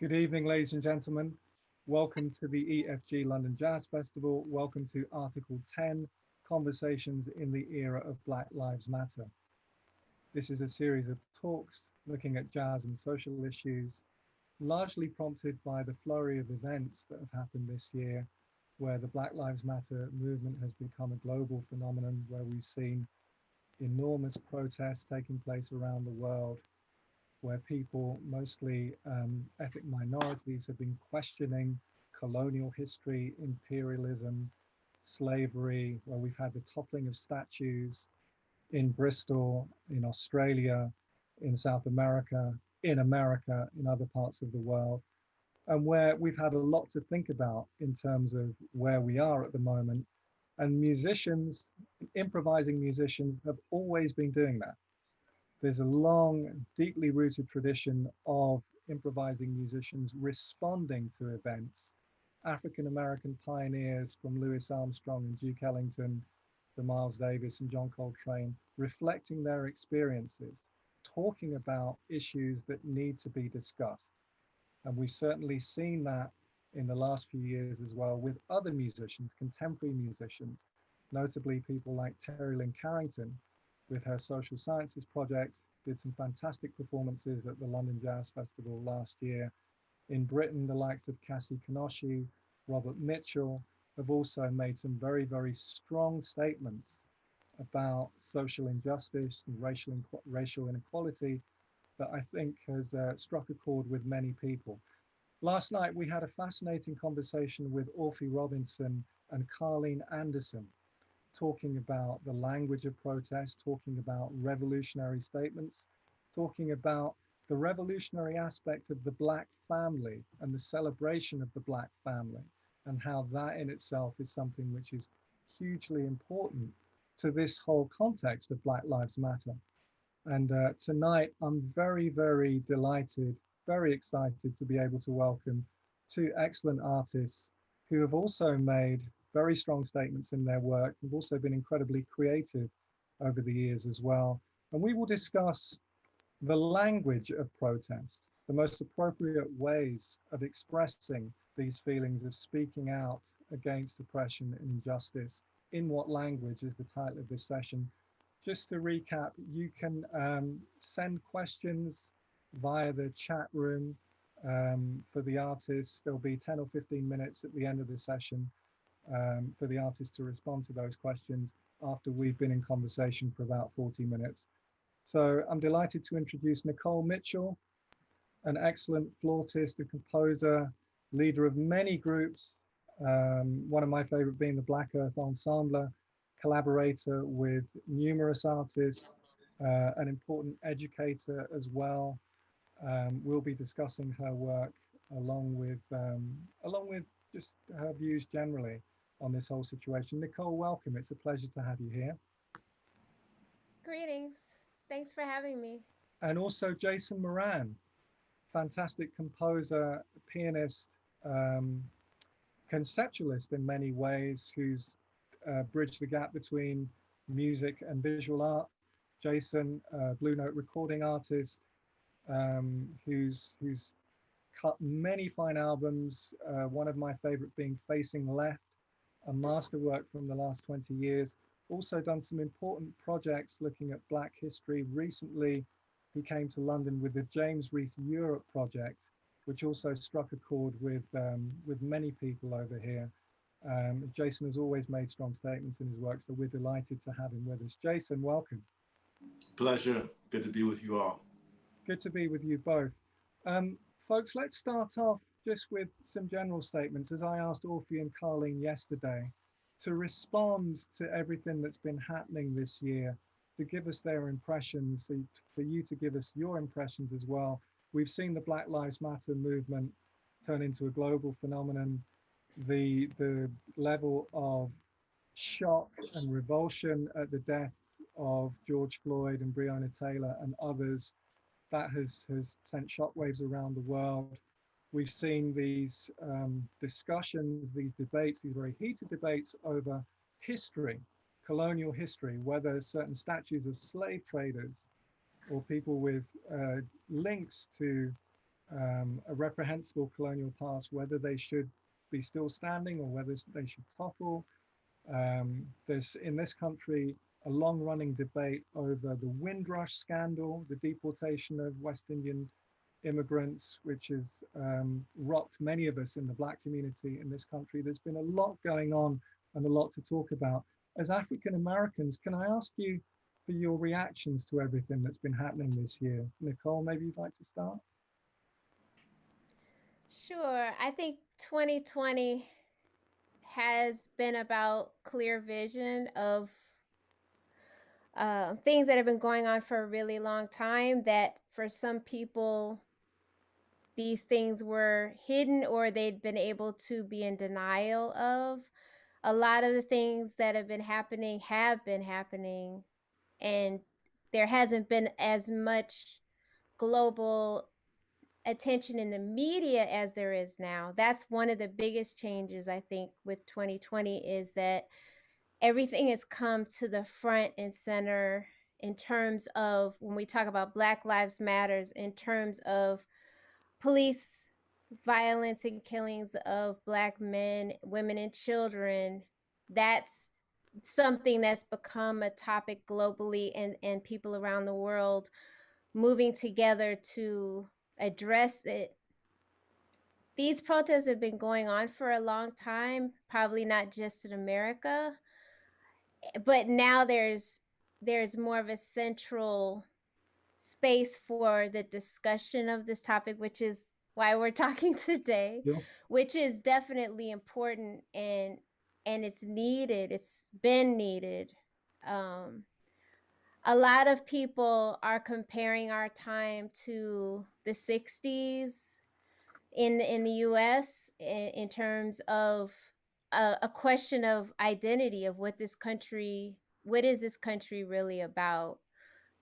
Good evening, ladies and gentlemen. Welcome to the EFG London Jazz Festival. Welcome to Article 10, Conversations in the Era of Black Lives Matter. This is a series of talks looking at jazz and social issues, largely prompted by the flurry of events that have happened this year, where the Black Lives Matter movement has become a global phenomenon, where we've seen enormous protests taking place around the world, where people, mostly ethnic minorities, have been questioning colonial history, imperialism, slavery, where we've had the toppling of statues in Bristol, in Australia, in South America, in other parts of the world, and where we've had a lot to think about in terms of where we are at the moment. And musicians, improvising musicians, have always been doing that. There's a long, deeply rooted tradition of improvising musicians responding to events. African-American pioneers from Louis Armstrong and Duke Ellington to Miles Davis and John Coltrane, reflecting their experiences, talking about issues that need to be discussed. And we've certainly seen that in the last few years as well with other musicians, contemporary musicians, notably people like Terry Lynn Carrington, with her social sciences project, did some fantastic performances at the London Jazz Festival last year. In Britain, the likes of Cassie Kanoshi, Robert Mitchell have also made some very, very strong statements about social injustice and racial inequality that I think has struck a chord with many people. Last night, we had a fascinating conversation with Orphy Robinson and Carleen Anderson, talking about the language of protest, talking about revolutionary statements, talking about the revolutionary aspect of the Black family and the celebration of the Black family, and how that in itself is something which is hugely important to this whole context of Black Lives Matter. And tonight, I'm very, very delighted, very excited to be able to welcome two excellent artists who have also made very strong statements in their work. They've also been incredibly creative over the years as well. And we will discuss the language of protest, the most appropriate ways of expressing these feelings, of speaking out against oppression and injustice. In what language is the title of this session. Just to recap, you can send questions via the chat room for the artists. There'll be 10 or 15 minutes at the end of the session for the artist to respond to those questions after we've been in conversation for about 40 minutes. So I'm delighted to introduce Nicole Mitchell, an excellent flautist, a composer, leader of many groups, one of my favorite being the Black Earth Ensemble, collaborator with numerous artists, an important educator as well. We'll be discussing her work along with just her views generally on this whole situation. Nicole, welcome. It's a pleasure to have you here. Greetings. Thanks for having me. And also Jason Moran, fantastic composer, pianist, conceptualist in many ways, who's bridged the gap between music and visual art. Jason, Blue Note recording artist, who's cut many fine albums, one of my favorite being Facing Left, a masterwork from the last 20 years. Also done some important projects looking at Black history. Recently, he came to London with the James Reith Europe project, which also struck a chord with many people over here. Jason has always made strong statements in his work, so we're delighted to have him with us. Jason, welcome. Pleasure. Good to be with you all. Good to be with you both. Folks, let's start off just with some general statements, as I asked Orphy and Carleen yesterday, to respond to everything that's been happening this year, to give us their impressions, for you to give us your impressions as well. We've seen the Black Lives Matter movement turn into a global phenomenon. The level of shock and revulsion at the deaths of George Floyd and Breonna Taylor and others, that has sent shockwaves around the world. We've seen these discussions, these debates, these very heated debates over history, colonial history, whether certain statues of slave traders or people with links to a reprehensible colonial past, whether they should be still standing or whether they should topple. There's in this country a long-running debate over the Windrush scandal, the deportation of West Indian immigrants, which has rocked many of us in the Black community in this country. There's been a lot going on and a lot to talk about. As African Americans, can I ask you for your reactions to everything that's been happening this year? Nicole, maybe you'd like to start? Sure. I think 2020 has been about clear vision of things that have been going on for a really long time, that for some people, these things were hidden or they'd been able to be in denial of. A lot of the things that have been happening, and there hasn't been as much global attention in the media as there is now. That's one of the biggest changes, I think, with 2020, is that everything has come to the front and center in terms of when we talk about Black Lives Matters, in terms of police violence and killings of Black men, women, and children. That's something that's become a topic globally, and people around the world moving together to address it. These protests have been going on for a long time, probably not just in America, but now there's more of a central space for the discussion of this topic, which is why we're talking today. Yeah. Which is definitely important, and it's needed. It's been needed. A lot of people are comparing our time to the 60s in the US in terms of a question of identity, of what is this country really about.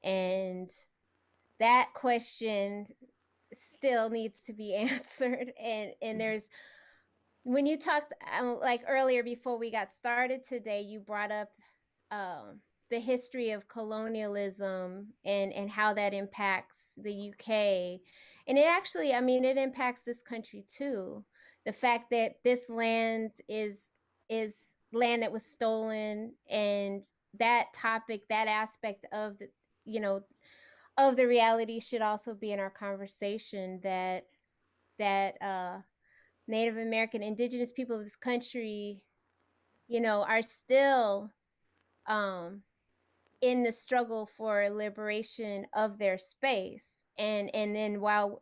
And that question still needs to be answered. And there's, when you talked like earlier before we got started today, you brought up the history of colonialism and how that impacts the UK. And it actually, I mean, it impacts this country too. The fact that this land is land that was stolen, and that topic, that aspect of the, of the reality should also be in our conversation, that Native American, indigenous people of this country, are still in the struggle for liberation of their space. And then while,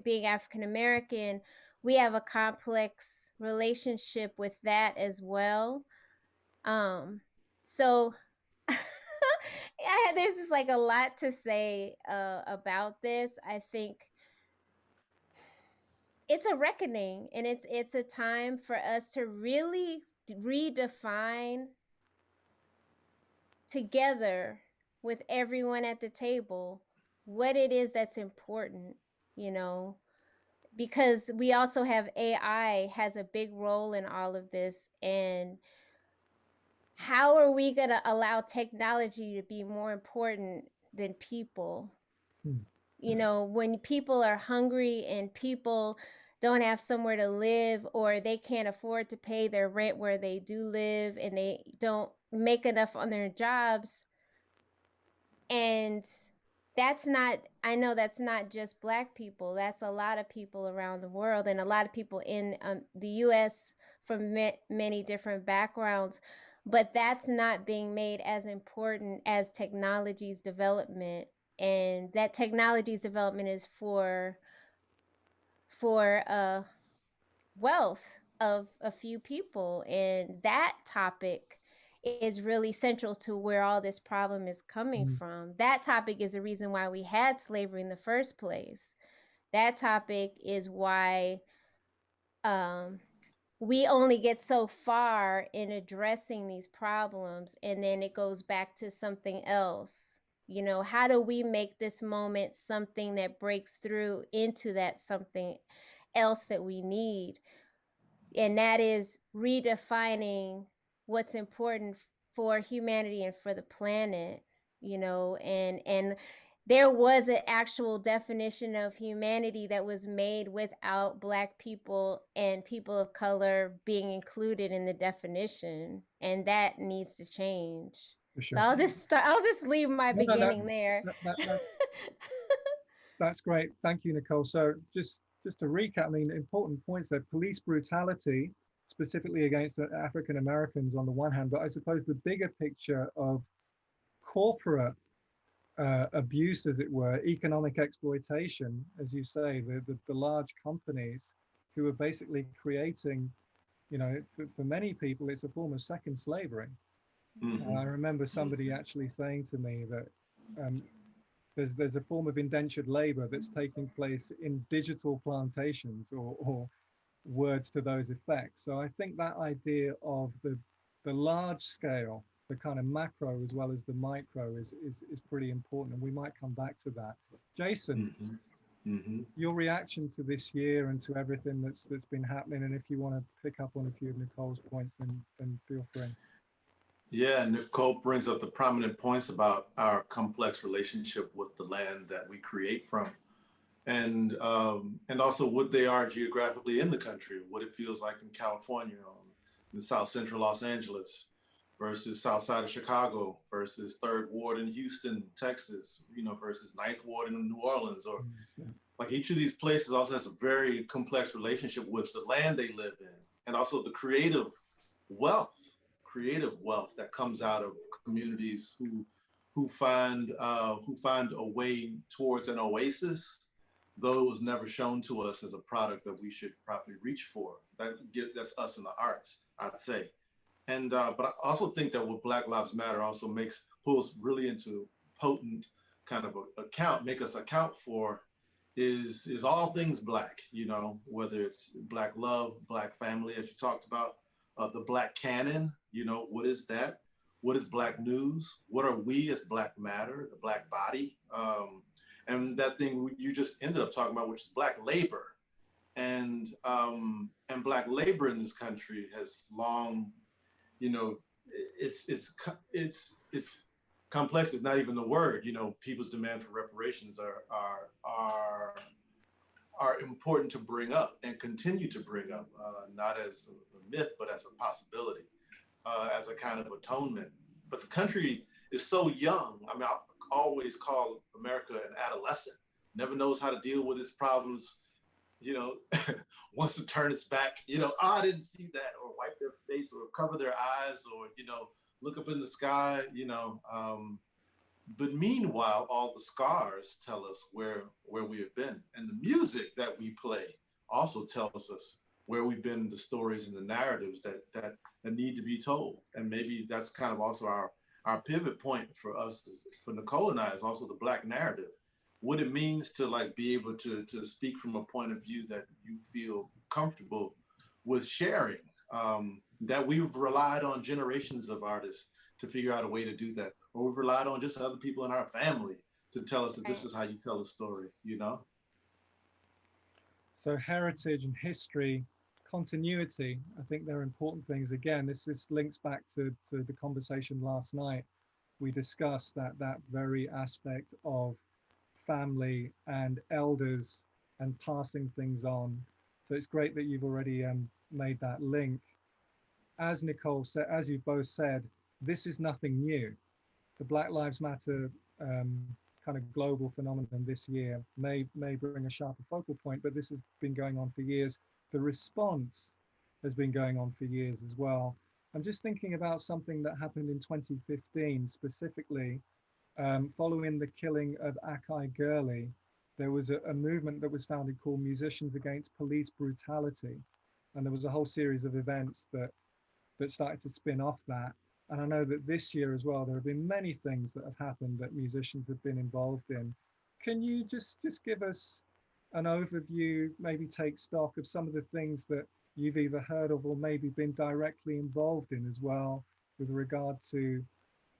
being African American, we have a complex relationship with that as well. So yeah, there's just like a lot to say about this. I think it's a reckoning, and it's a time for us to really redefine together with everyone at the table what it is that's important, because we also have AI has a big role in all of this. And how are we going to allow technology to be more important than people? When people are hungry and people don't have somewhere to live, or they can't afford to pay their rent where they do live, and they don't make enough on their jobs. And I know that's not just Black people. That's a lot of people around the world, and a lot of people in the US from many different backgrounds. But that's not being made as important as technology's development. And that technology's development is for wealth of a few people. And that topic is really central to where all this problem is coming from. That topic is the reason why we had slavery in the first place. That topic is why we only get so far in addressing these problems, and then it goes back to something else. How do we make this moment something that breaks through into that something else that we need? And that is redefining what's important for humanity and for the planet, and there was an actual definition of humanity that was made without Black people and people of color being included in the definition, and that needs to change. For So sure. I'll just leave my No, beginning there. That's great. Thank you, Nicole. So just to recap, I mean, important points there. Police brutality, specifically against African Americans on the one hand, but I suppose the bigger picture of corporate abuse, as it were, economic exploitation, as you say, the large companies who are basically creating, you know, for many people, it's a form of second slavery. I remember somebody actually saying to me that there's a form of indentured labor that's taking place in digital plantations, or words to those effects. So I think that idea of the large scale, the kind of macro as well as the micro is pretty important, and we might come back to that. Jason, your reaction to this year and to everything that's been happening, and if you want to pick up on a few of Nicole's points, then feel free. Yeah, Nicole brings up the prominent points about our complex relationship with the land that we create from, and also what they are geographically in the country, what it feels like in California, in South Central Los Angeles, versus South Side of Chicago, versus Third Ward in Houston, Texas, you know, versus Ninth Ward in New Orleans, or like each of these places also has a very complex relationship with the land they live in, and also the creative wealth that comes out of communities who find a way towards an oasis, though it was never shown to us as a product that we should probably reach for. That's us in the arts, I'd say. And but I also think that what Black Lives Matter also pulls really into potent kind of make us account for is all things Black, you know, whether it's Black love, Black family, as you talked about, the Black canon, you know, what is that? What is Black news? What are we as Black matter, the Black body? And that thing you just ended up talking about, which is Black labor. And Black labor in this country has long, you know, it's complex. It's not even the word. You know, people's demand for reparations are important to bring up and continue to bring up, not as a myth, but as a possibility, as a kind of atonement. But the country is so young. I mean, I always call America an adolescent, never knows how to deal with its problems, you know, wants to turn its back, you know, I didn't see that, or wipe their face, or cover their eyes, or, you know, look up in the sky, you know. But meanwhile, all the scars tell us where we have been. And the music that we play also tells us where we've been, the stories and the narratives that need to be told. And maybe that's kind of also our pivot point for us, for Nicole and I, is also the Black narrative. What it means to like be able to speak from a point of view that you feel comfortable with sharing, that we've relied on generations of artists to figure out a way to do that. Or we've relied on just other people in our family to tell us that this is how you tell a story, you know? So heritage and history, continuity, I think they're important things. Again, this links back to the conversation last night. We discussed that very aspect of family and elders and passing things on. So it's great that you've already made that link. As Nicole said, as you both said, this is nothing new. The Black Lives Matter kind of global phenomenon this year may bring a sharper focal point, but this has been going on for years. The response has been going on for years as well. I'm just thinking about something that happened in 2015 specifically. Following the killing of Akai Gurley, there was a movement that was founded called Musicians Against Police Brutality. And there was a whole series of events that started to spin off that. And I know that this year as well, there have been many things that have happened that musicians have been involved in. Can you just give us an overview, maybe take stock of some of the things that you've either heard of or maybe been directly involved in as well, with regard to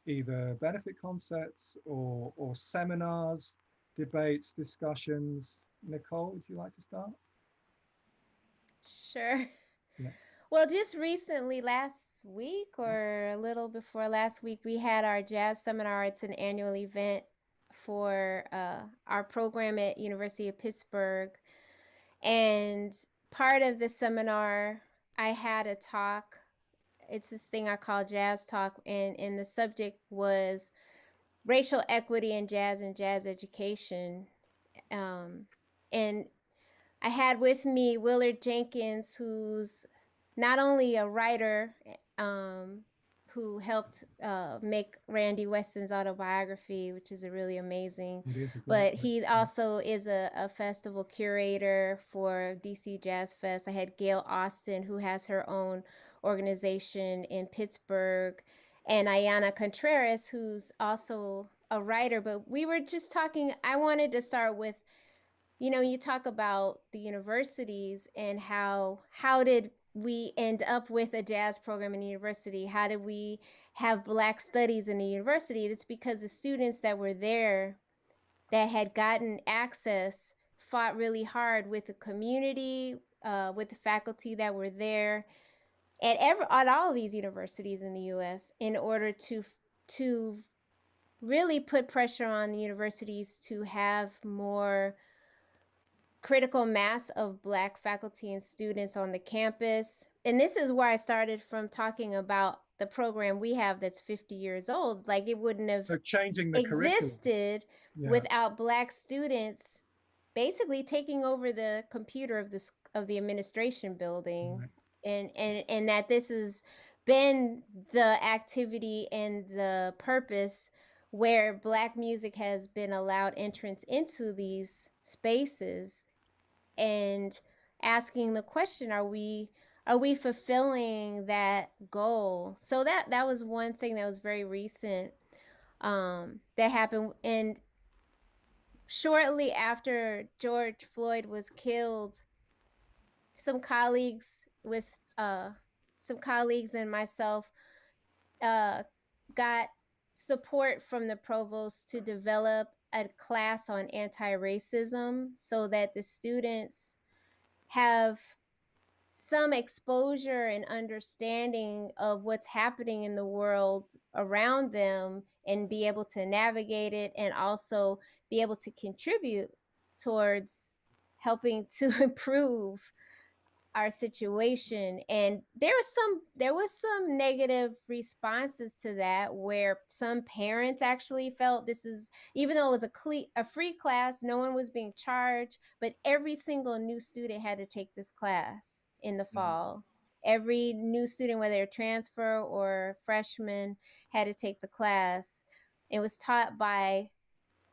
either benefit concerts or seminars, debates, discussions? Nicole, would you like to start? Sure. Yeah. Well, just recently, last week or a little before last week, we had our jazz seminar. It's an annual event for our program at University of Pittsburgh. And part of the seminar, I had a talk. It's this thing I call Jazz Talk, and the subject was racial equity in jazz and jazz education. And I had with me Willard Jenkins, who's not only a writer who helped make Randy Weston's autobiography, which is a really amazing, but he also is a festival curator for DC Jazz Fest. I had Gail Austin, who has her own organization in Pittsburgh, and Ayana Contreras, who's also a writer. But we were just talking, I wanted to start with, you know, you talk about the universities and how did we end up with a jazz program in the university? How did we have Black studies in the university? It's because the students that were there that had gotten access fought really hard with the community, with the faculty that were there at all of these universities in the U.S. in order to really put pressure on the universities to have more critical mass of Black faculty and students on the campus. And this is where I started from, talking about the program we have that's 50 years old. Like, it wouldn't have existed without Black students basically taking over the computer of the administration building. Right. And that this has been the activity and the purpose where Black music has been allowed entrance into these spaces, and asking the question, are we fulfilling that goal? So that was one thing that was very recent that happened. And shortly after George Floyd was killed, some colleagues and myself got support from the provost to develop a class on anti-racism, so that the students have some exposure and understanding of what's happening in the world around them, and be able to navigate it, and also be able to contribute towards helping to improve our situation. And there was some negative responses to that, where some parents actually felt this is, even though it was a free class, no one was being charged, but every single new student had to take this class in the fall. Every new student, whether transfer or freshman, had to take the class. It was taught by,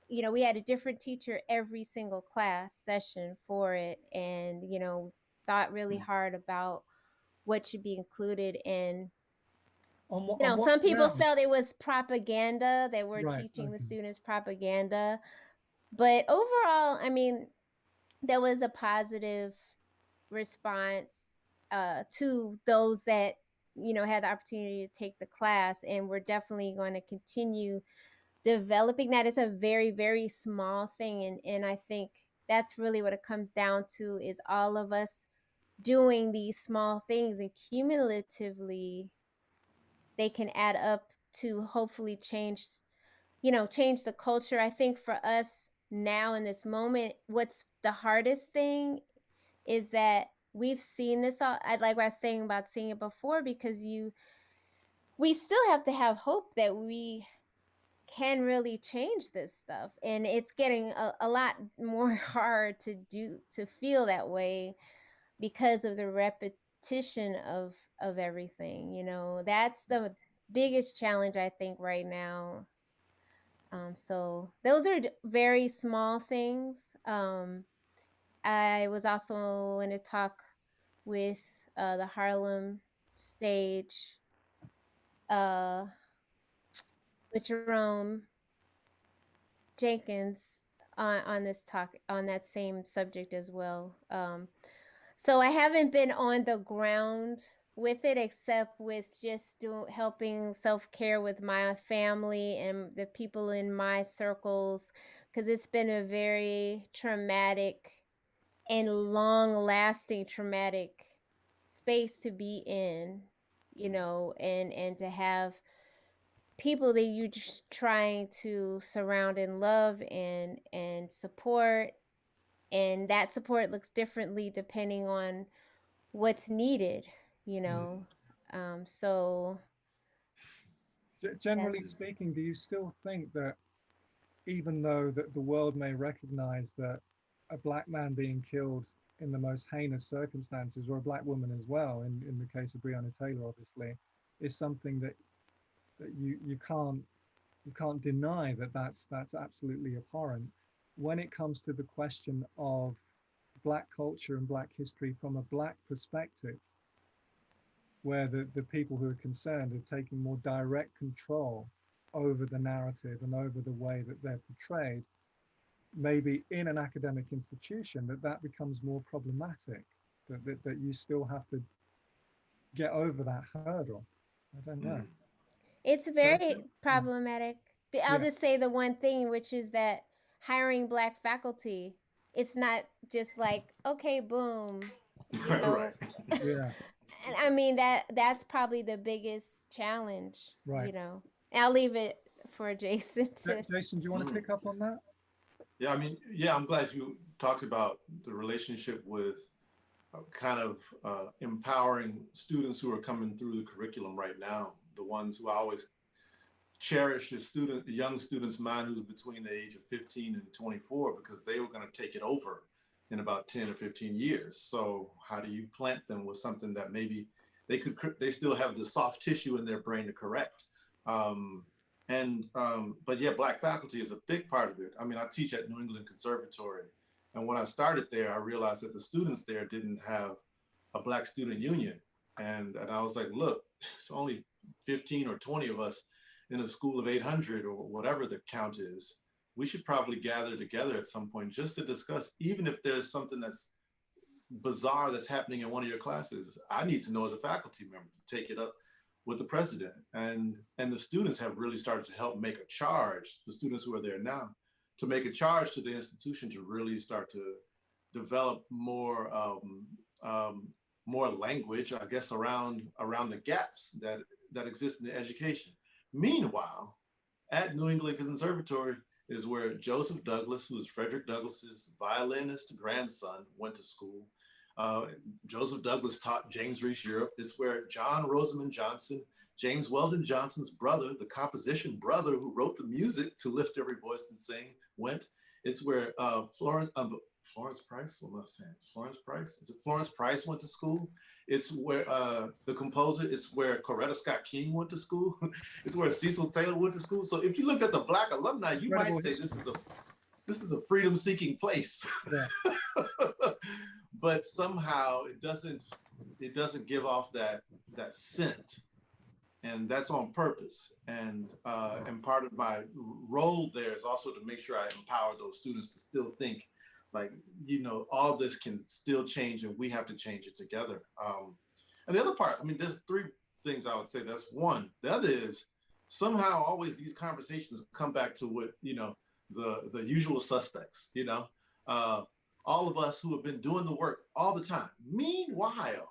you know, we had a different teacher every single class session for it, and, you know, thought really hard about what should be included in. You know, some people felt it was propaganda. They were teaching the students propaganda. But overall, I mean, there was a positive response to those that, you know, had the opportunity to take the class. And we're definitely going to continue developing that. It's a very, very small thing. And I think that's really what it comes down to, is all of us doing these small things, and cumulatively they can add up to hopefully change the culture. I think for us now in this moment, what's the hardest thing is that we've seen this all, like I was saying about seeing it before, because we still have to have hope that we can really change this stuff, and it's getting a lot more hard to feel that way because of the repetition of everything. You know, that's the biggest challenge, I think, right now. So those are very small things. I was also in a talk with the Harlem stage with Jerome Jenkins on this talk, on that same subject as well. So I haven't been on the ground with it, except with just helping self-care with my family and the people in my circles, because it's been a very traumatic and long-lasting traumatic space to be in, you know, and to have people that you're just trying to surround in love and support, and that support looks differently depending on what's needed, you know. So Generally that's speaking, do you still think that even though that the world may recognize that a black man being killed in the most heinous circumstances, or a black woman as well, in the case of Breonna Taylor, obviously, is something that you can't deny that that's absolutely abhorrent. When it comes to the question of black culture and black history from a black perspective, where the people who are concerned are taking more direct control over the narrative and over the way that they're portrayed, maybe in an academic institution, that becomes more problematic, that you still have to get over that hurdle. I don't know. it's very Jason? problematic. I'll Yeah, just say the one thing, which is that hiring black faculty, it's not just like, okay, boom, you Right. know. yeah, And I mean, that's probably the biggest challenge, right. you know. I'll leave it for Jason to. Jason, do you want to Mm. pick up on that? Yeah, I mean, yeah, I'm glad you talked about the relationship with kind of empowering students who are coming through the curriculum right now. The ones who I always cherish is young students' mind who's between the age of 15 and 24, because they were going to take it over in about 10 or 15 years. So how do you plant them with something that maybe they still have the soft tissue in their brain to correct? But yeah, black faculty is a big part of it. I mean, I teach at New England Conservatory, and when I started there, I realized that the students there didn't have a black student union. And I was like, look, it's only 15 or 20 of us in a school of 800 or whatever the count is. We should probably gather together at some point just to discuss, even if there's something that's bizarre that's happening in one of your classes. I need to know as a faculty member to take it up with the president. And the students have really started to help make a charge, the students who are there now, to make a charge to the institution to really start to develop more language, I guess, around the gaps that exist in the education. Meanwhile, at New England Conservatory is where Joseph Douglas, who is Frederick Douglass's violinist grandson, went to school. Joseph Douglas taught James Reese Europe. It's where John Rosamond Johnson, James Weldon Johnson's brother, the composition brother who wrote the music to Lift Every Voice and Sing, went. It's where Florence Price, what am I saying? Florence Price? Is it Florence Price went to school? It's where the composer, it's where Coretta Scott King went to school. It's where Cecil Taylor went to school. So if you look at the black alumni, you might say this is a freedom-seeking place. Yeah. But somehow it doesn't give off that scent, and that's on purpose. And part of my role there is also to make sure I empower those students to still think like, all this can still change, and we have to change it together. And the other part, I mean, there's three things I would say. That's one. The other is somehow always these conversations come back to what, the usual suspects, all of us who have been doing the work all the time. Meanwhile,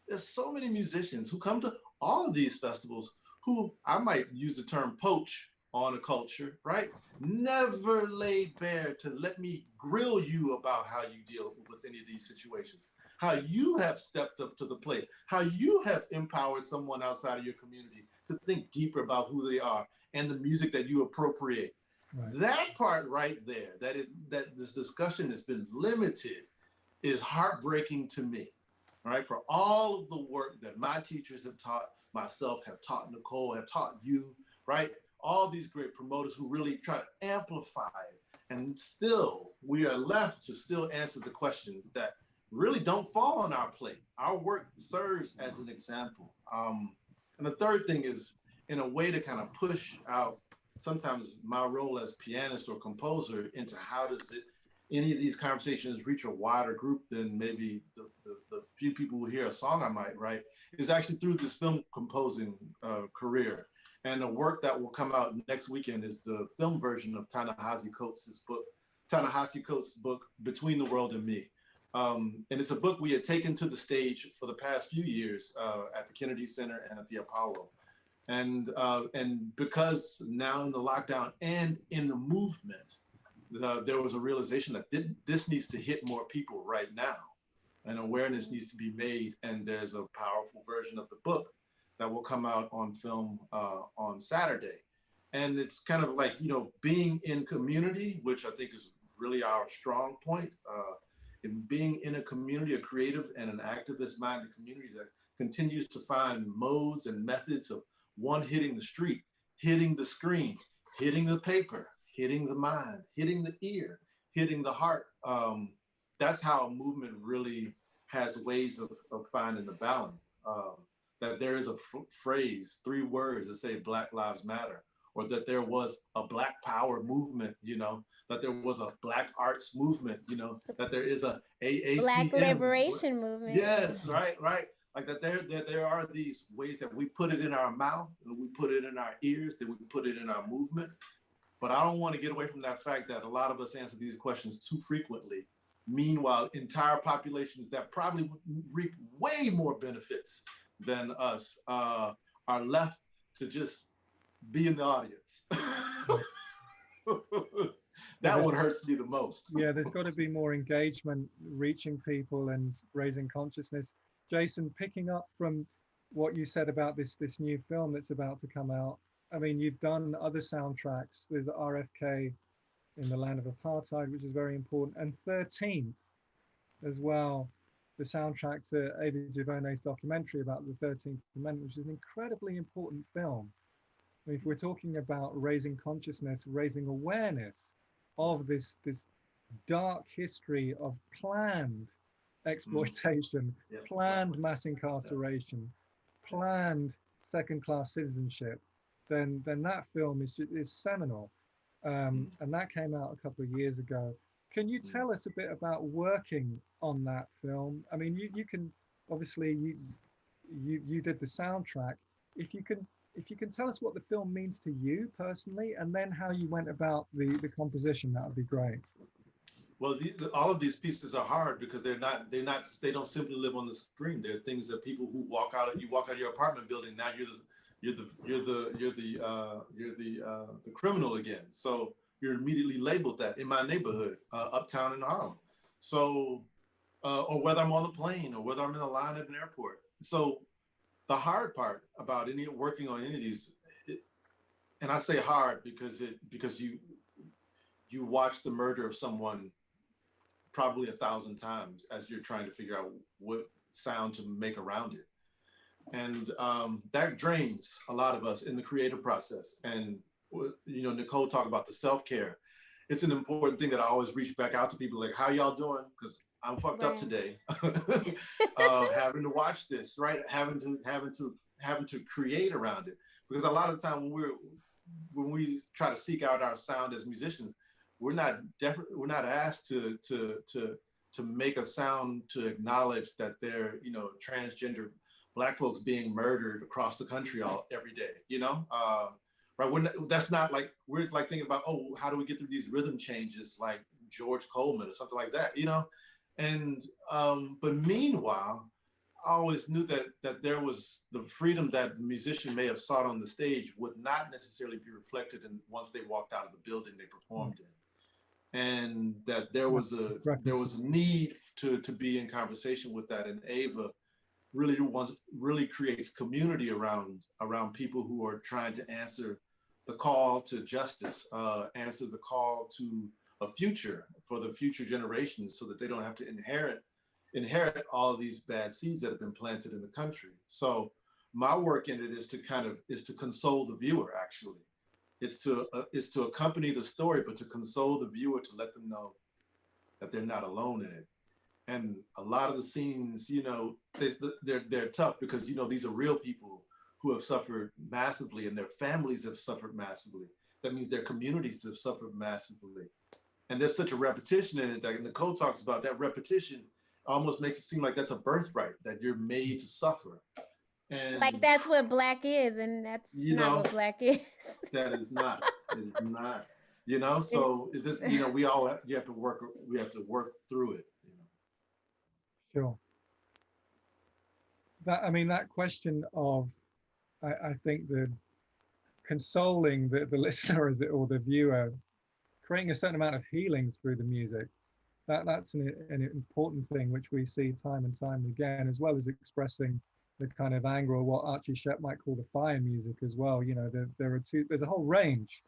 there's so many musicians who come to all of these festivals who I might use the term poach on a culture, right? Never laid bare to let me grill you about how you deal with any of these situations, how you have stepped up to the plate, how you have empowered someone outside of your community to think deeper about who they are and the music that you appropriate. Right. That part right there, that this discussion has been limited, is heartbreaking to me, right? For all of the work that my teachers have taught, myself have taught, Nicole have taught you, right? All these great promoters who really try to amplify it. And still, we are left to still answer the questions that really don't fall on our plate. Our work serves as an example. And the third thing is, in a way to kind of push out sometimes my role as pianist or composer into how does any of these conversations reach a wider group than maybe the few people who hear a song I might write, is actually through this film composing career. And the work that will come out next weekend is the film version of Ta-Nehisi Coates' book, Between the World and Me. And it's a book we had taken to the stage for the past few years at the Kennedy Center and at the Apollo. And because now in the lockdown and in the movement, there was a realization that this needs to hit more people right now, and awareness needs to be made. And there's a powerful version of the book that will come out on film on Saturday. And it's kind of like, you know, being in community, which I think is really our strong point, in being in a community, a creative and an activist-minded community that continues to find modes and methods of one, hitting the street, hitting the screen, hitting the paper, hitting the mind, hitting the ear, hitting the heart. That's how a movement really has ways of finding the balance. That there is a phrase, 3 words that say Black Lives Matter, or that there was a Black Power movement, you know, that there was a Black Arts movement, you know, that there is a AACM. Black Liberation Movement. Yes, right. Like that there are these ways that we put it in our mouth, that we put it in our ears, that we put it in our movement. But I don't want to get away from that fact that a lot of us answer these questions too frequently. Meanwhile, entire populations that probably would reap way more benefits than us are left to just be in the audience. That one hurts me the most. Yeah, there's got to be more engagement, reaching people and raising consciousness. Jason, picking up from what you said about this new film that's about to come out, I mean, you've done other soundtracks. There's RFK in the Land of Apartheid, which is very important, and 13th as well, the soundtrack to Ava DuVernay's documentary about the 13th Amendment, which is an incredibly important film. I mean, if we're talking about raising consciousness, raising awareness of this dark history of planned exploitation, planned mass incarceration, planned second-class citizenship, then that film is seminal. And that came out a couple of years ago. Can you tell us a bit about working on that film? I mean, you can obviously you did the soundtrack. If you can tell us what the film means to you personally, and then how you went about the composition, that would be great. Well, all of these pieces are hard because they don't simply live on the screen. They're things that people who walk out of your apartment building. Now you're the criminal again. So you're immediately labeled that. In my neighborhood, uptown in Harlem. So, or whether I'm on the plane or whether I'm in a line at an airport. So the hard part about working on any of these, and I say hard because you watch the murder of someone probably 1,000 times as you're trying to figure out what sound to make around it. And that drains a lot of us in the creative process. And, you know, Nicole talked about the self-care. It's an important thing that I always reach back out to people like, how y'all doing? Because I'm fucked up today. Having to watch this, right? Having to create around it. Because a lot of the time when we try to seek out our sound as musicians, we're not asked to make a sound to acknowledge that they're, you know, transgender Black folks being murdered across the country every day, you know? Right, that's not like, we're like thinking about, oh, how do we get through these rhythm changes like George Coleman or something like that, you know? And, but meanwhile, I always knew that there was the freedom that a musician may have sought on the stage would not necessarily be reflected in once they walked out of the building they performed in. And that there was a need to be in conversation with that. And Ava really creates community around people who are trying to answer the call to justice, answer the call to a future for the future generations so that they don't have to inherit all of these bad seeds that have been planted in the country. So my work in it is to console the viewer, actually. It's to accompany the story, but to console the viewer, to let them know that they're not alone in it. And a lot of the scenes, you know, they're tough because, you know, these are real people who have suffered massively and their families have suffered massively. That means their communities have suffered massively. And there's such a repetition in it that Nicole talks about. That repetition almost makes it seem like that's a birthright, that you're made to suffer. And like that's what Black is, and that's not what Black is. That is not. It is not. You know, so this, you know, you have to work through it. You know. Sure. That question of I think the consoling the listener as it, or the viewer, creating a certain amount of healing through the music. That's an important thing which we see time and time again, as well as expressing the kind of anger, or what Archie Shepp might call the fire music as well. You know, there's a whole range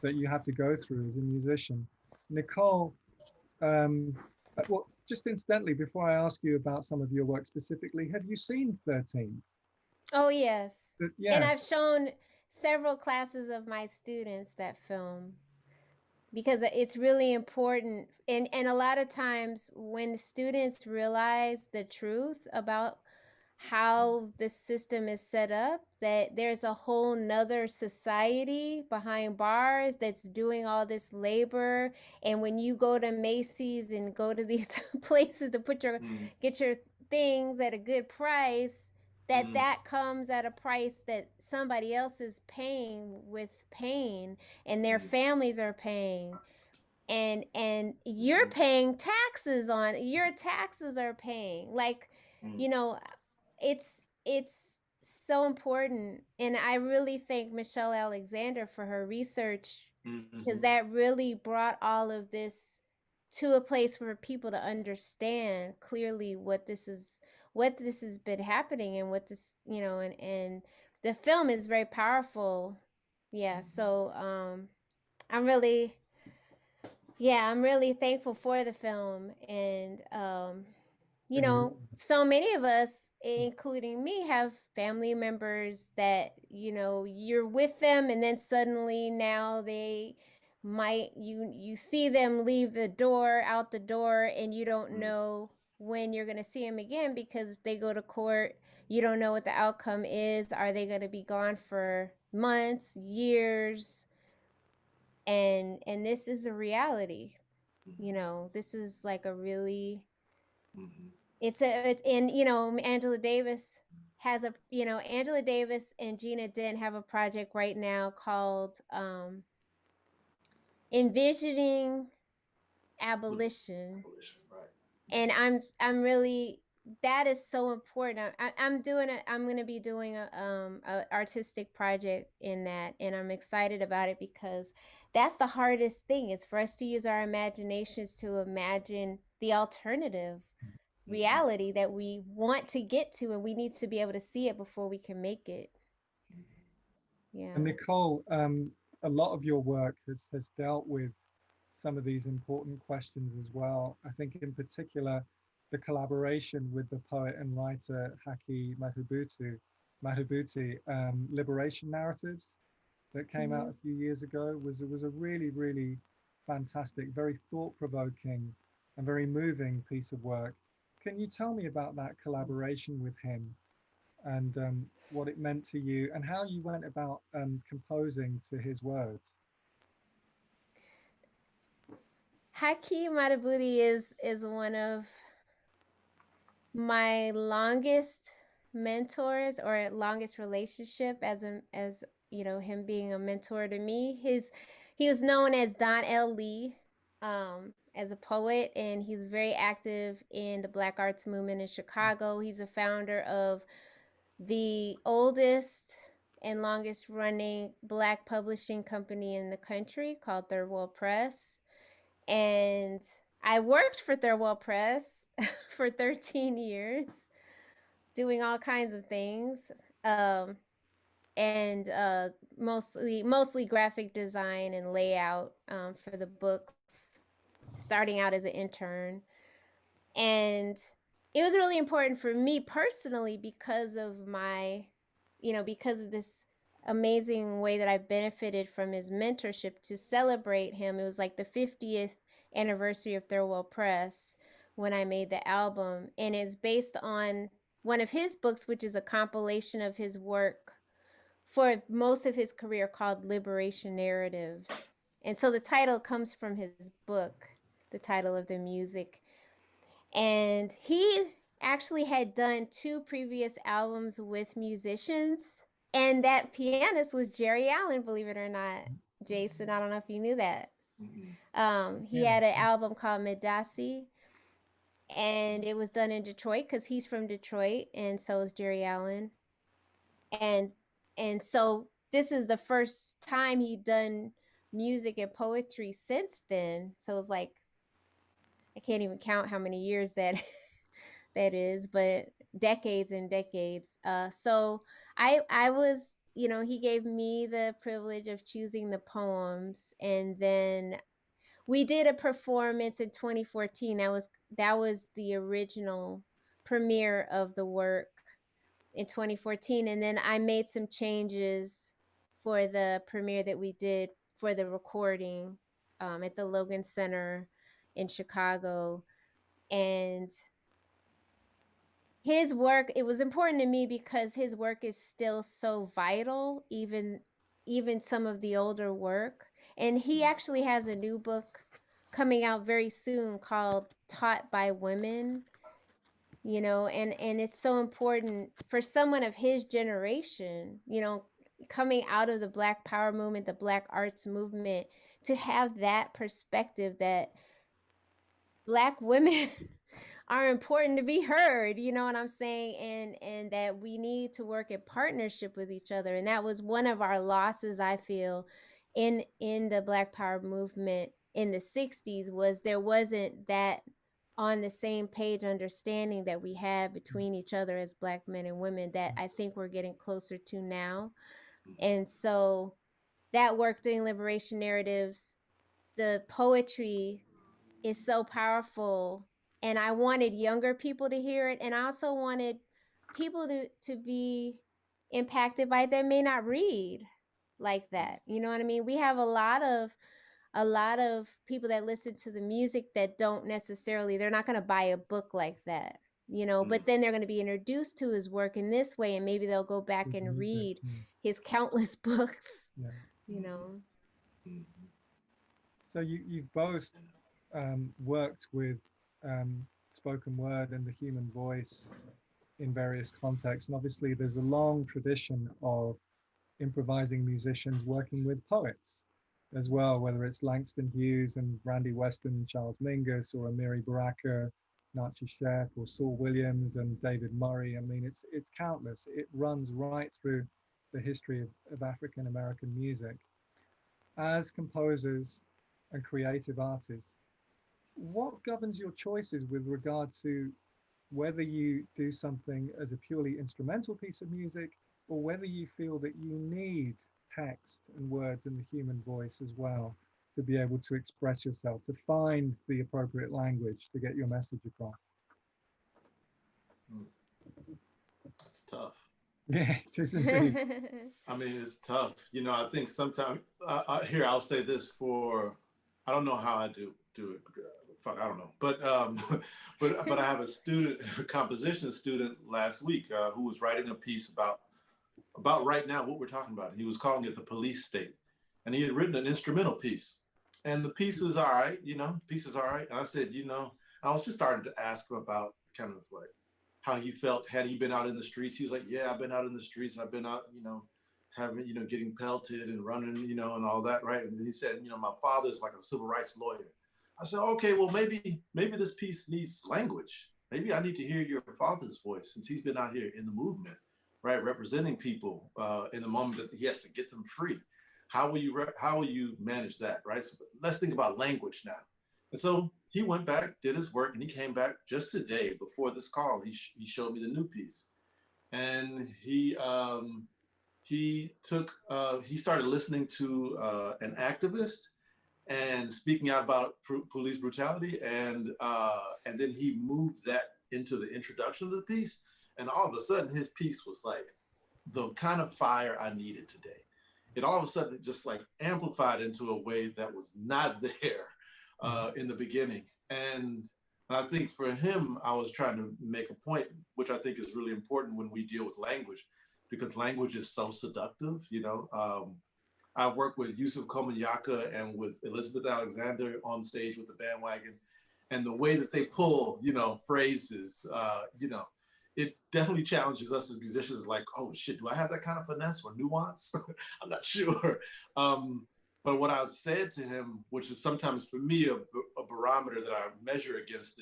that you have to go through as a musician. Nicole, um, well, just incidentally, before I ask you about some of your work specifically, have you seen 13? Oh, yes. Yeah. And I've shown several classes of my students that film, because it's really important. And a lot of times when students realize the truth about how the system is set up, that there's a whole nother society behind bars that's doing all this labor. And when you go to Macy's and go to these places to put your get your things at a good price, that comes at a price that somebody else is paying with pain, and their families are paying, and you're paying taxes on, your taxes are paying, like, you know, it's so important. And I really thank Michelle Alexander for her research, because that really brought all of this to a place for people to understand clearly what this has been happening, and what this, you know, and the film is very powerful. Yeah, so I'm really I'm really thankful for the film. And you know, so many of us, including me, have family members that, you know, you're with them, and then suddenly now they might, you see them leave out the door, and you don't know when you're going to see them again, because if they go to court, you don't know what the outcome is. Are they going to be gone for months, years? And this is a reality. You know, this is like a really, it's and you know, Angela Davis and Gina Dent have a project right now called Envisioning Abolition. Right. And I'm really, that is so important. I'm going to be doing a artistic project in that, and I'm excited about it, because that's the hardest thing, is for us to use our imaginations to imagine the alternative reality that we want to get to, and we need to be able to see it before we can make it. Yeah. And Nicole, a lot of your work has dealt with some of these important questions as well. I think in particular, the collaboration with the poet and writer Haki Madhubuti, Liberation Narratives, that came out a few years ago, was a really, really fantastic, very thought-provoking and very moving piece of work. Can you tell me about that collaboration with him, and what it meant to you, and how you went about composing to his words? Haki Madhubuti is one of my longest mentors, or longest relationship, as you know, him being a mentor to me. He was known as Don L. Lee, as a poet, and he's very active in the Black Arts movement in Chicago. He's a founder of the oldest and longest running Black publishing company in the country, called Third World Press. And I worked for Third World Press for 13 years, doing all kinds of things, and mostly graphic design and layout for the books, starting out as an intern. And it was really important for me personally, because of because of this amazing way that I benefited from his mentorship, to celebrate him. It was like the 50th anniversary of Third World Press when I made the album, and it's based on one of his books, which is a compilation of his work for most of his career, called Liberation Narratives. And so the title comes from his book, the title of the music. And he actually had done 2 previous albums with musicians, and that pianist was Jerry Allen, believe it or not. Jason, I don't know if you knew that. He had an album called Medasi, and it was done in Detroit, because he's from Detroit, and so is Jerry Allen. And And so this is the first time he'd done music and poetry since then. So it's like, I can't even count how many years that that is, but decades and decades. So I was, he gave me the privilege of choosing the poems, and then we did a performance in 2014. That was the original premiere of the work in 2014, and then I made some changes for the premiere that we did for the recording at the Logan Center in Chicago. And his work, it was important to me because his work is still so vital, even some of the older work. And he actually has a new book coming out very soon called Taught by Women, and it's so important for someone of his generation, coming out of the Black Power movement, the Black arts movement, to have that perspective that Black women are important to be heard, you know what I'm saying? And that we need to work in partnership with each other. And that was one of our losses, I feel, in the Black Power movement in the 60s, was there wasn't that on the same page understanding that we had between each other as Black men and women that I think we're getting closer to now. And so that work, doing liberation narratives, the poetry is so powerful, and I wanted younger people to hear it, and I also wanted people to be impacted by it that may not read like that. You know what I mean? We have a lot of people that listen to the music that don't necessarily, they're not going to buy a book like that, but then they're going to be introduced to his work in this way, and maybe they'll go back and read his countless books. So you've both worked with spoken word and the human voice in various contexts, and obviously there's a long tradition of improvising musicians working with poets as well, whether it's Langston Hughes and Randy Weston and Charles Mingus, or Amiri Baraka, Nachi Chef, or Saul Williams and David Murray. I mean, it's countless. It runs right through the history of African American music. As composers and creative artists, what governs your choices with regard to whether you do something as a purely instrumental piece of music, or whether you feel that you need text and words and the human voice as well to be able to express yourself, to find the appropriate language to get your message across? It's tough. Yeah, it is indeed. I mean, it's tough. I think sometimes, here, I'll say this I don't know how I do it. Fuck, I don't know. But but I have a composition student last week who was writing a piece about right now what we're talking about. He was calling it the police state, and he had written an instrumental piece, and the piece is all right. Piece is all right. And I said, I was just starting to ask him about kind of like how he felt. Had he been out in the streets? He was like, yeah, I've been out in the streets. I've been out, having, getting pelted and running, and all that, right? And then he said, my father's like a civil rights lawyer. I said, okay, well, maybe this piece needs language. Maybe I need to hear your father's voice, since he's been out here in the movement, right, representing people in the moment that he has to get them free. How will you manage that, right? So let's think about language now. And so he went back, did his work, and he came back just today before this call. He showed me the new piece, and he started listening to an activist and speaking out about police brutality, and then he moved that into the introduction of the piece, and all of a sudden his piece was like the kind of fire I needed today. It all of a sudden just like amplified into a way that was not there in the beginning, and I think for him, I was trying to make a point, which I think is really important when we deal with language, because language is so seductive. I've worked with Yusuf Komanyaka and with Elizabeth Alexander on stage with the Bandwagon, and the way that they pull, phrases, it definitely challenges us as musicians. Like, oh shit, do I have that kind of finesse or nuance? I'm not sure. But what I said to him, which is sometimes for me a barometer that I measure against,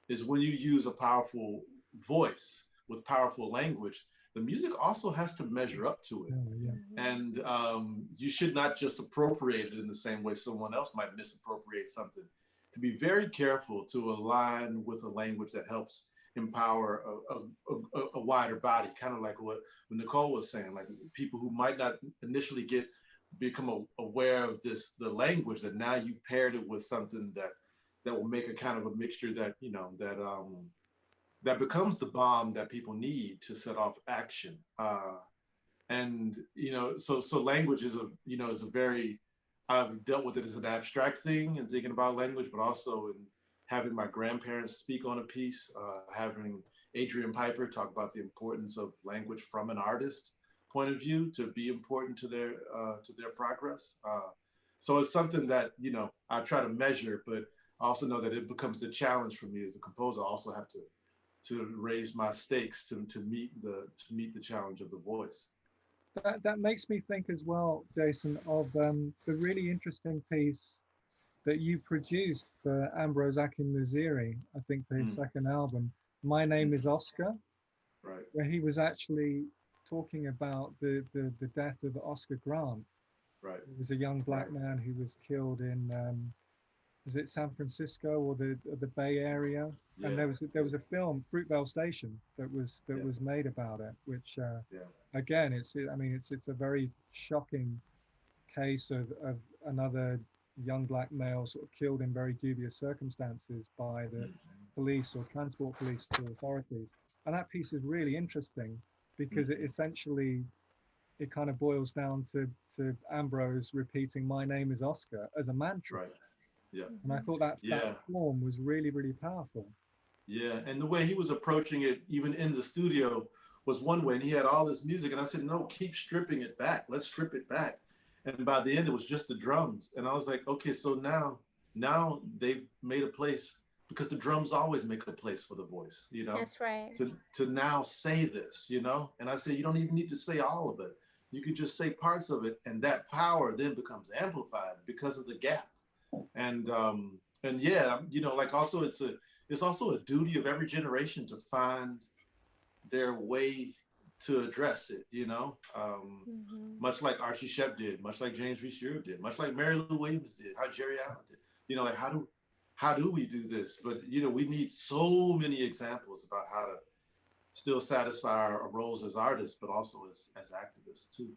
is when you use a powerful voice with powerful language, the music also has to measure up to it. Oh, yeah. And you should not just appropriate it in the same way someone else might misappropriate something. To be very careful to align with a language that helps empower a wider body, kind of like what Nicole was saying, like people who might not initially become aware of the language, that now you paired it with something that will make a kind of a mixture that, you know, that becomes the bomb that people need to set off action. And, you know, so language is is a very, I've dealt with it as an abstract thing and thinking about language, but also in having my grandparents speak on a piece, having Adrian Piper talk about the importance of language from an artist point of view to be important to their progress. So it's something that, you know, I try to measure, but I also know that it becomes the challenge for me as a composer. I also have to raise my stakes to meet the challenge of the voice. That makes me think as well, Jason, of the really interesting piece that you produced for Ambrose Akin Muziri, I think for his second album, My Name is Oscar, right, where he was actually talking about the death of Oscar Grant. Right. He was a young black man who was killed in, is it San Francisco or the Bay Area? Yeah. And there was a film, Fruitvale Station, that was made about it, which again, it's a very shocking case of another young black male sort of killed in very dubious circumstances by the police or transport police authorities. And that piece is really interesting because it essentially, it kind of boils down to Ambrose repeating "My name is Oscar" as a mantra. Right. Yeah. And I thought that form was really, really powerful. Yeah, and the way he was approaching it, even in the studio, was one way. And he had all this music, and I said, "No, keep stripping it back. Let's strip it back." And by the end, it was just the drums. And I was like, "Okay, so now they've made a place, because the drums always make a place for the voice, you know." That's right. To now say this, you know. And I said, you don't even need to say all of it. You could just say parts of it, and that power then becomes amplified because of the gap. And yeah, you know, like also it's also a duty of every generation to find their way to address it, you know, much like Archie Shepp did, much like James Reese Europe did, much like Mary Lou Williams did, how Jerry Allen did, you know, like how do we do this? But, you know, we need so many examples about how to still satisfy our roles as artists, but also as activists too.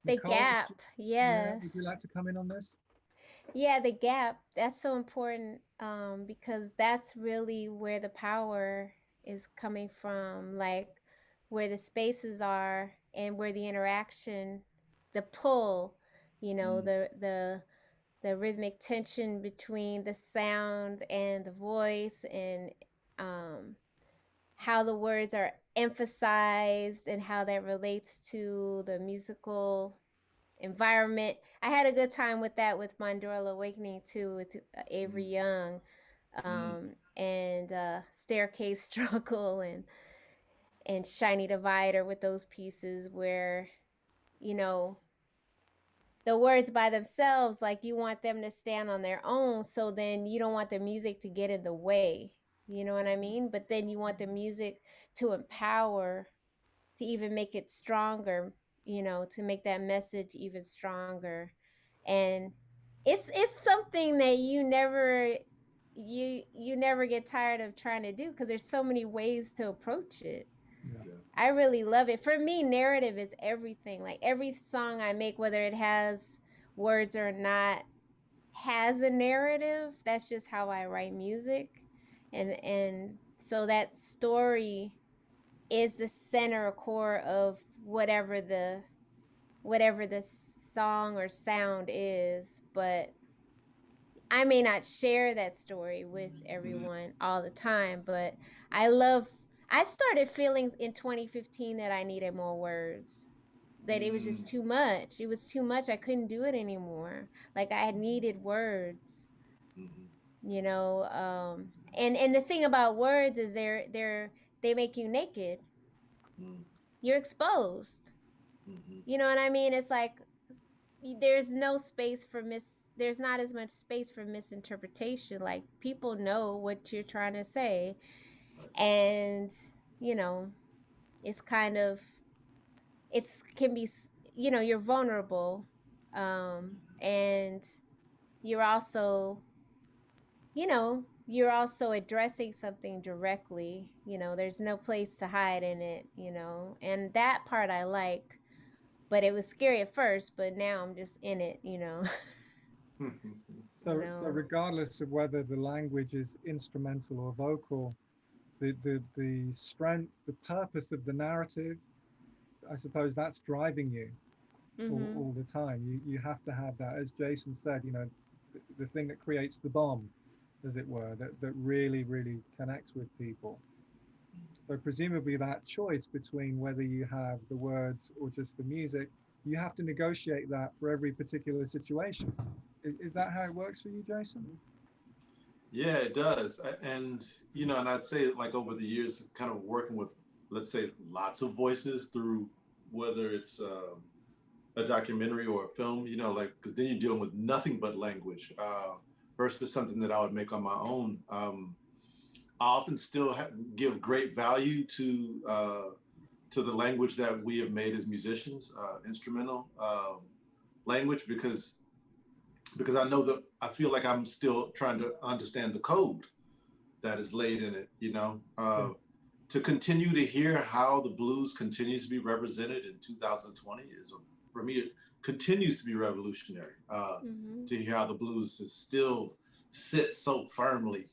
The Nicole, gap, yes. Would you like to come in on this? Yeah, the gap, that's so important, because that's really where the power is coming from, like where the spaces are and where the interaction, the pull, you know, the rhythmic tension between the sound and the voice, and how the words are emphasized and how that relates to the musical environment. I had a good time with that with Mandorla Awakening too, with Avery Young, and Staircase Struggle and Shiny Divider, with those pieces where, you know, the words by themselves, like you want them to stand on their own, so then you don't want the music to get in the way, you know what I mean? But then you want the music to empower, to even make it stronger, you know, to make that message even stronger. And it's something that you never get tired of trying to do, because there's so many ways to approach it. Yeah. I really love it. For me, narrative is everything. Like every song I make, whether it has words or not, has a narrative. That's just how I write music. And so that story is the center or core of whatever the song or sound is. But I may not share that story with everyone all the time, but I started feeling in 2015 that I needed more words, that it was just too much. It was too much. I couldn't do it anymore. Like I needed words, you know. And the thing about words is they make you naked. You're exposed. You know what I mean? It's like there's no space for there's not as much space for misinterpretation. Like people know what you're trying to say, and you know, it's kind of, it's can be, you know, you're vulnerable, and you're also, you know, you're also addressing something directly. You know, there's no place to hide in it, you know, and that part I like. But it was scary at first, but now I'm just in it, you know. You So know. regardless of whether the language is instrumental or vocal, the strength, the purpose of the narrative, I suppose that's driving you Mm-hmm. all the time. You have to have that, as Jason said, you know, the thing that creates the bomb, as it were, that really, really connects with people. So presumably that choice between whether you have the words or just the music, you have to negotiate that for every particular situation. Is that how it works for you, Jason? Yeah, it does. And, you know, and I'd say like over the years, kind of working with, let's say, lots of voices through whether it's a documentary or a film, you know, like, because then you're dealing with nothing but language versus something that I would make on my own. I often still give great value to the language that we have made as musicians, instrumental language, because I know that I feel like I'm still trying to understand the code that is laid in it, you know. To continue to hear how the blues continues to be represented in 2020 is, for me, it continues to be revolutionary. Mm-hmm. To hear how the blues is still sits so firmly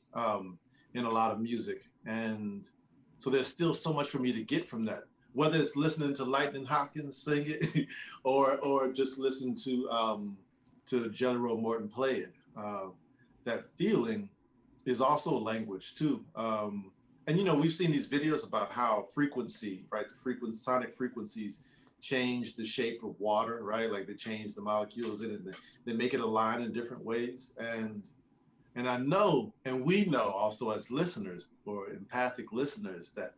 in a lot of music, and so there's still so much for me to get from that. Whether it's listening to Lightning Hopkins sing it, or just listen to General Morton play it, that feeling is also language too. And you know, we've seen these videos about how frequency, right? Sonic frequencies change the shape of water, right? Like they change the molecules in it, and they make it align in different ways. And I know, and we know also as listeners or empathic listeners that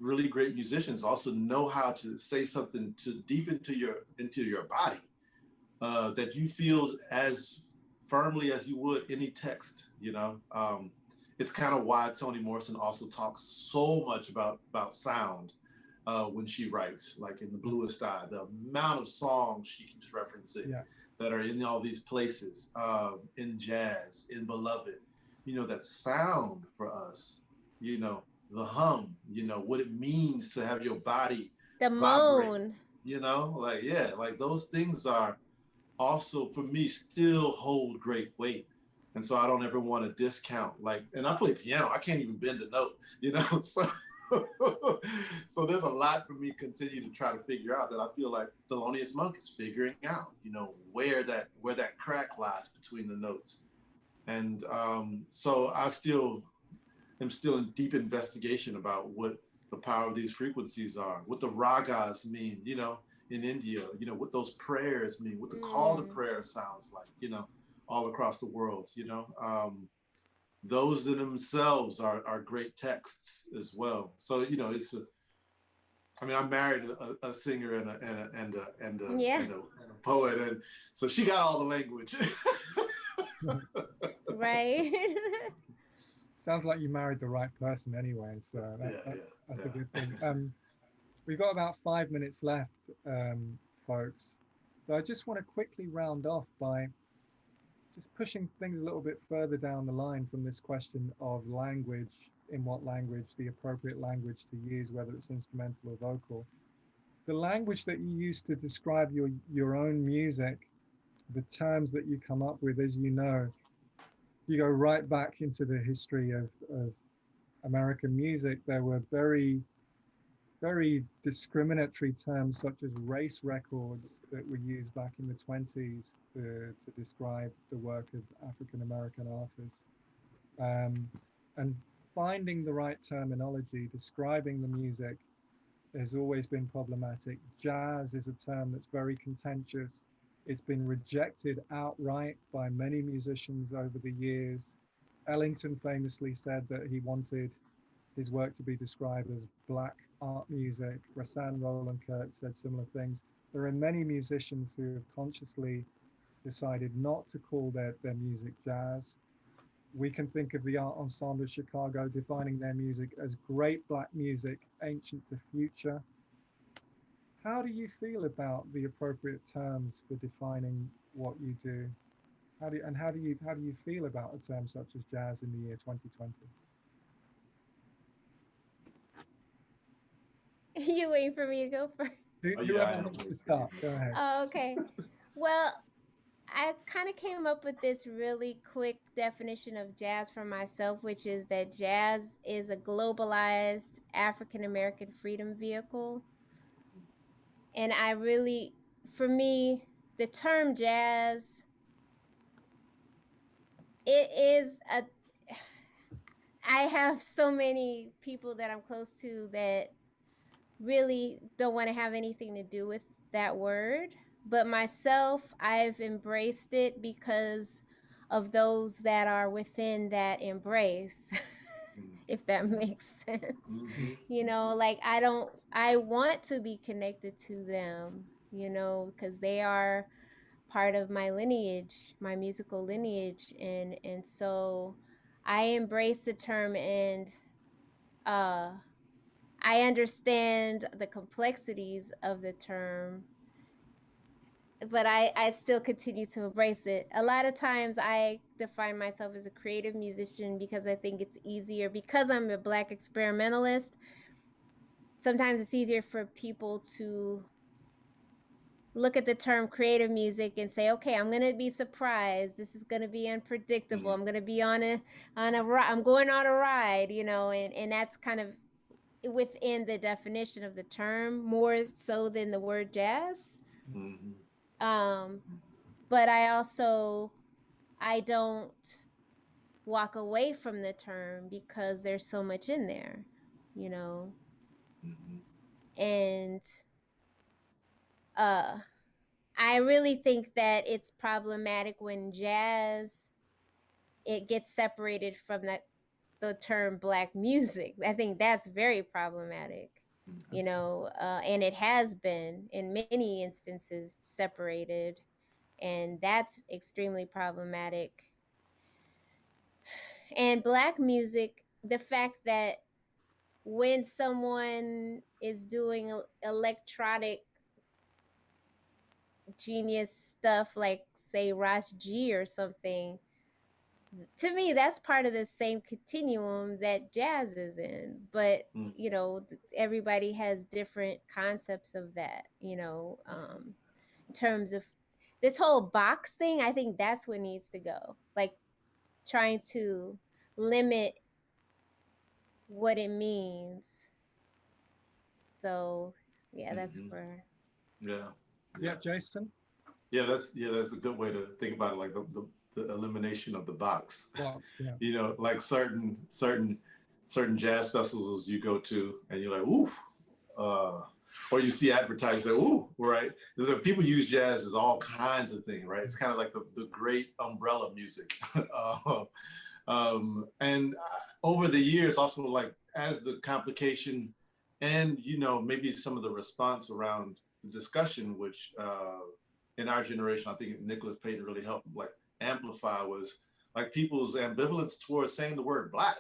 really great musicians also know how to say something to deep into your body that you feel as firmly as you would any text, you know. It's kind of why Toni Morrison also talks so much about sound when she writes, like in The Bluest Eye, the amount of songs she keeps referencing that are in all these places, in jazz, in Beloved, you know, that sound for us, you know, the hum, you know, what it means to have your body The vibrate, moan. you know, like, yeah, like those things are also for me still hold great weight. And so I don't ever want to discount, like, and I play piano, I can't even bend a note, you know. So so there's a lot for me to continue to try to figure out that I feel like Thelonious Monk is figuring out, you know, where that crack lies between the notes. And so I still am still in deep investigation about what the power of these frequencies are, what the ragas mean, you know, in India, you know, what those prayers mean, what the call to prayer sounds like, you know, all across the world, you know. Those in themselves are great texts as well. So, you know, I mean, I married a singer Yeah. and a poet, and so she got all the language. Right. Sounds like you married the right person anyway, so that's a good thing. We've got about 5 minutes left, folks. So I just want to quickly round off by just pushing things a little bit further down the line from this question of language, in what language, the appropriate language to use, whether it's instrumental or vocal. The language that you use to describe your own music, the terms that you come up with, as you know, you go right back into the history of American music. There were very discriminatory terms such as race records that were used back in the 20s to describe the work of African American artists. And finding the right terminology, describing the music has always been problematic. Jazz is a term that's very contentious. It's been rejected outright by many musicians over the years. Ellington famously said that he wanted his work to be described as black art music. Rahsaan Roland Kirk said similar things. There are many musicians who have consciously decided not to call their music jazz. We can think of the Art Ensemble of Chicago defining their music as great black music, ancient to future. How do you feel about the appropriate terms for defining what you do? How do you feel about a term such as jazz in the year 2020? You waiting for me to go first? Oh yeah, Whoever I am wants to waiting for you. start, go ahead. Oh, okay. Well, I kind of came up with this really quick definition of jazz for myself, which is that jazz is a globalized African American freedom vehicle. And I really, for me, the term jazz, it is a, I have so many people that I'm close to that really don't want to have anything to do with that word. But myself, I've embraced it because of those that are within that embrace, if that makes sense. Mm-hmm. You know, like I want to be connected to them, you know, because they are part of my lineage, my musical lineage. And so I embrace the term, and uh I understand the complexities of the term, but I still continue to embrace it. A lot of times I define myself as a creative musician because I think it's easier, because I'm a Black experimentalist. Sometimes it's easier for people to look at the term creative music and say, okay, I'm going to be surprised. This is going to be unpredictable. Mm-hmm. I'm going to be on a I'm going on a ride, you know, and that's kind of within the definition of the term more so than the word jazz. Mm-hmm. But I don't walk away from the term because there's so much in there, you know. Mm-hmm. And uh I really think that it's problematic when jazz, it gets separated from the term Black music. I think that's very problematic, you know, and it has been in many instances separated, and that's extremely problematic. And Black music, the fact that when someone is doing electronic genius stuff, like say Ras G or something, to me that's part of the same continuum that jazz is in. But you know, everybody has different concepts of that, you know. In terms of this whole box thing, I think that's what needs to go, like trying to limit what it means. So yeah, that's Mm-hmm. where. Yeah. Yeah, Jason? That's a good way to think about it, like the elimination of the box. Box, yeah. You know, like certain jazz festivals you go to and you're like, ooh, or you see advertised like, ooh, right? The people use jazz as all kinds of things, right? It's kind of like the great umbrella music. And over the years, also like as the complication and, you know, maybe some of the response around the discussion, which in our generation, I think Nicholas Payton really helped like amplify, was like people's ambivalence towards saying the word Black.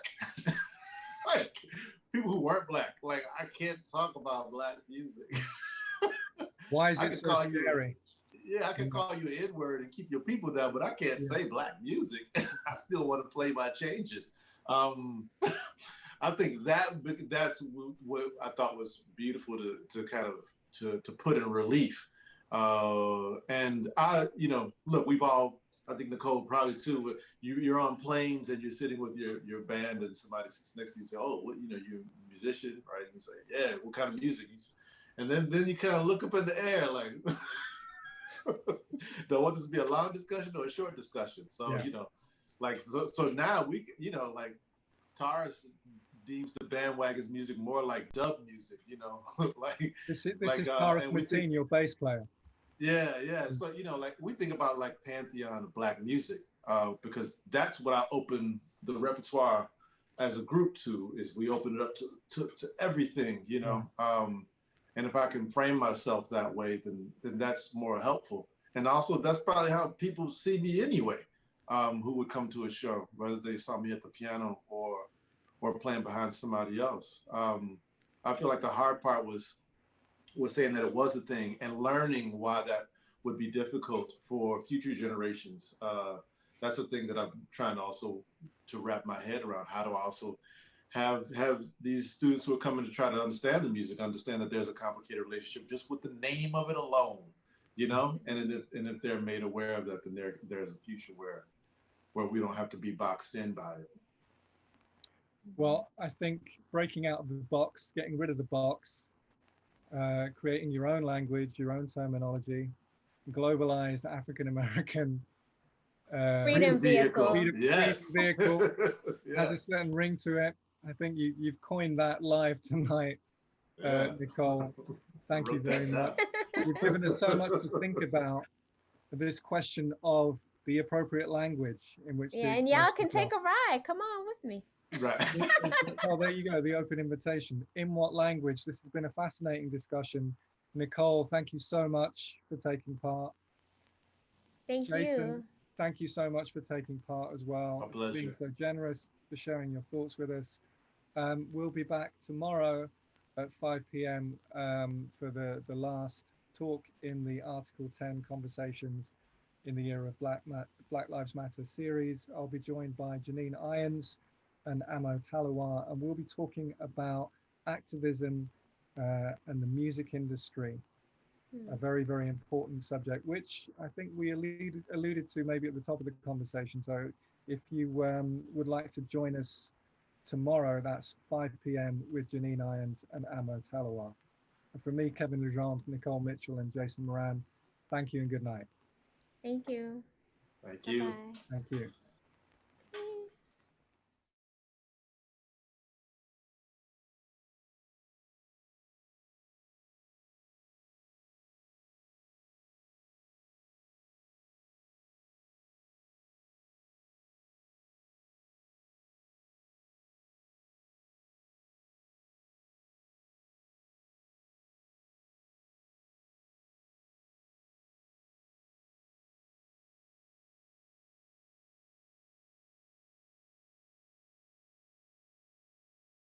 Like people who weren't Black, like I can't talk about Black music. Why is I it can so call scary? you, I can call you an N-word and keep your people down, but I can't say Black music. I still want to play my changes. I think that's what I thought was beautiful to kind of to put in relief. And I, you know, look, we've all, I think Nicole probably too, you're on planes and you're sitting with your band and somebody sits next to you and say, oh, what, you know, you're a musician, right? And you say, yeah, what kind of music? And then you kind of look up in the air like, do I want this to be a long discussion or a short discussion? So, you know, like, so now we, you know, like Taurus deems the bandwagon's music more like dub music, you know, like, This is Tariq and we think, Mateen, your bass player. yeah. So, you know, like we think about like pantheon of Black music, because that's what I open the repertoire as a group to, is we open it up to everything, you know. And if I can frame myself that way, then that's more helpful. And also that's probably how people see me anyway. who would come to a show, whether they saw me at the piano or playing behind somebody else. I feel like the hard part was saying that it was a thing and learning why that would be difficult for future generations. That's a thing that I'm trying to wrap my head around. How do I also have these students who are coming to try to understand the music, understand that there's a complicated relationship just with the name of it alone, you know? And if they're made aware of that, then there's a future where we don't have to be boxed in by it. Well, I think breaking out of the box, getting rid of the box, creating your own language, your own terminology, globalized African American Freedom vehicle. Yes. Freedom vehicle Yes. has a certain ring to it. I think you've coined that live tonight, Nicole. Thank you very much. You've given us so much to think about, this question of the appropriate language in which Yeah, and y'all can take a ride. Come on with me. Right. Well, there you go, the open invitation. In what language? This has been a fascinating discussion. Nicole, thank you so much for taking part. Thank Jason, you. thank you so much for taking part as well. My pleasure. Being so generous, for sharing your thoughts with us. We'll be back tomorrow at 5 p.m. For the last talk in the Article 10 Conversations in the Era of Black Lives Matter series. I'll be joined by Janine Irons and Amo Talawar, and we'll be talking about activism and the music industry. A very, very important subject, which I think we alluded to maybe at the top of the conversation. So if you would like to join us tomorrow, that's 5 p.m. with Janine Irons and Amo Talawar. And from me, Kevin Legendre, Nicole Mitchell, and Jason Moran, thank you and good night. Thank you. Thank you. Bye-bye. Thank you.